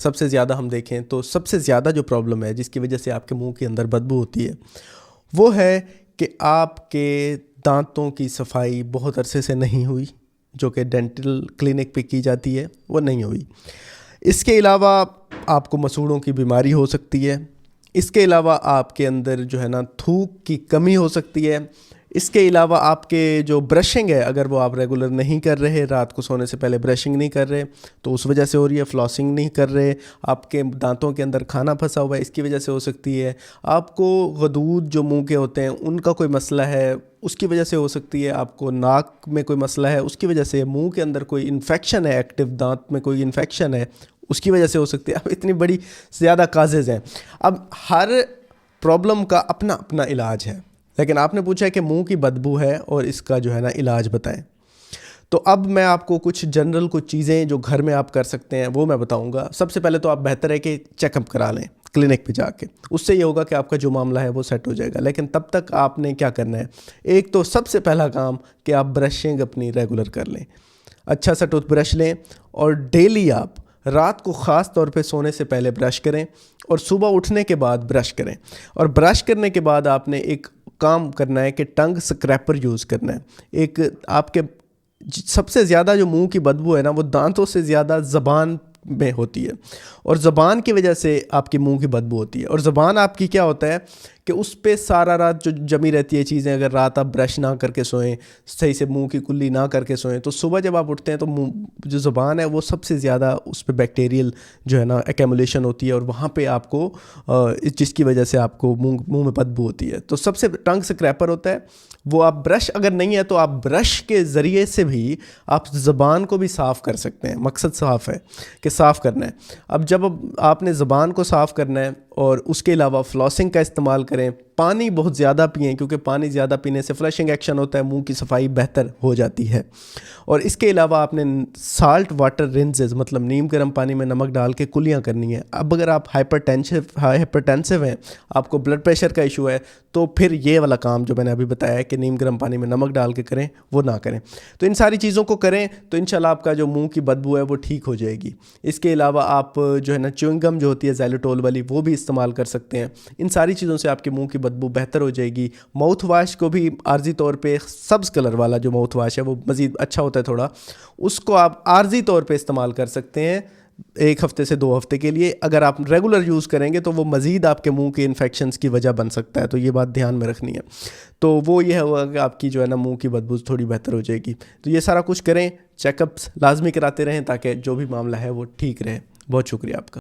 सबसे ज़्यादा हम देखें तो सबसे ज़्यादा जो प्रॉब्लम है जिसकी वजह से आपके मुंह के अंदर बदबू होती है वो है कि आपके दांतों की सफाई बहुत अरसे से नहीं हुई, जो कि डेंटल क्लिनिक पे की जाती है, वो नहीं हुई। इसके अलावा आपको मसूड़ों की बीमारी हो सकती है। इसके अलावा आपके अंदर जो है ना थूक की कमी हो सकती है। इसके अलावा आपके जो ब्रशिंग है, अगर वो आप रेगुलर नहीं कर रहे, रात को सोने से पहले ब्रशिंग नहीं कर रहे तो उस वजह से हो रही है। फ्लॉसिंग नहीं कर रहे, आपके दांतों के अंदर खाना फंसा हुआ है, इसकी वजह से हो सकती है। आपको गदूद जो मुंह के होते हैं उनका कोई मसला है, उसकी वजह से हो सकती है। आपको नाक में कोई मसला है, उसकी वजह से। मुंह के अंदर कोई इन्फेक्शन है, एक्टिव दांत में कोई इन्फेक्शन है, उसकी वजह से हो सकती है। अब इतनी बड़ी ज़्यादा काजेज़ हैं। अब हर प्रॉब्लम का अपना अपना इलाज है, लेकिन आपने पूछा है कि मुंह की बदबू है और इसका जो है ना इलाज बताएं। तो अब मैं आपको कुछ जनरल कुछ चीज़ें जो घर में आप कर सकते हैं वो मैं बताऊंगा। सबसे पहले तो आप बेहतर है कि चेकअप करा लें क्लिनिक पे जाके, उससे ये होगा कि आपका जो मामला है वो सेट हो जाएगा। लेकिन तब तक आपने क्या करना है, एक तो सबसे पहला काम कि आप ब्रशिंग अपनी रेगुलर कर लें, अच्छा सा टूथब्रश लें और डेली आप रात को ख़ास तौर पे सोने से पहले ब्रश करें और सुबह उठने के बाद ब्रश करें। और ब्रश करने के बाद आपने एक काम करना है कि टंग स्क्रैपर यूज़ करना है। एक आपके सबसे ज़्यादा जो मुंह की बदबू है ना वो दांतों से ज़्यादा ज़बान में होती है और ज़बान की वजह से आपकी मुंह की बदबू होती है। और ज़बान आपकी क्या होता है कि उस पे सारा रात जो जमी रहती है चीज़ें, अगर रात आप ब्रश ना करके सोएं, सही से मुंह की कुल्ली ना करके सोएं, तो सुबह जब आप उठते हैं तो मुंह जो ज़बान है वो सबसे ज़्यादा उस पे बैक्टीरियल जो है ना एक्यूमुलेशन होती है और वहाँ पे आपको जिसकी वजह से आपको मुंह में बदबू होती है। तो सबसे टंग स्क्रैपर होता है वो, आप ब्रश अगर नहीं है तो आप ब्रश के ज़रिए से भी आप ज़बान को भी साफ़ कर सकते हैं। मकसद साफ़ है कि साफ़ करना है। अब जब आपने ज़बान को साफ़ करना है और उसके अलावा फ्लॉसिंग का इस्तेमाल करें, पानी बहुत ज़्यादा पिएं क्योंकि पानी ज़्यादा पीने से फ्लशिंग एक्शन होता है, मुंह की सफाई बेहतर हो जाती है। और इसके अलावा आपने साल्ट वाटर रिंसेस मतलब नीम गर्म पानी में नमक डाल के कुलियाँ करनी है। अब अगर आप हाइपरटेंसिव हैं, आपको ब्लड प्रेशर का इशू है, तो फिर ये वाला काम जो मैंने अभी बताया है कि नीम गर्म पानी में नमक डाल के करें, वो ना करें। तो इन सारी चीज़ों को करें तो इंशाल्लाह आपका जो मुंह की बदबू है वो ठीक हो जाएगी। इसके अलावा आप जो है ना च्युइंग गम जो होती है ज़ाइलोटोल वाली, वो भी इस्तेमाल कर सकते हैं। इन सारी चीज़ों से आपके मुंह की बदबू बेहतर हो जाएगी। माउथ वाश को भी आर्जी तौर पे सब्ज़ कलर वाला जो माउथ वाश है वो मज़ीद अच्छा होता है थोड़ा, उसको आप आर्जी तौर पे इस्तेमाल कर सकते हैं 1 हफ़्ते से 2 हफ़्ते के लिए। अगर आप रेगुलर यूज़ करेंगे तो वो मज़ीद आपके मुंह के इन्फेक्शंस की वजह बन सकता है, तो ये बात ध्यान में रखनी है। तो वो ये होगा कि आपकी जो है ना मुंह की बदबू थोड़ी बेहतर हो जाएगी। तो ये सारा कुछ करें, चेकअप्स लाजमी कराते रहें ताकि जो भी मामला है वो ठीक रहे। बहुत शुक्रिया आपका।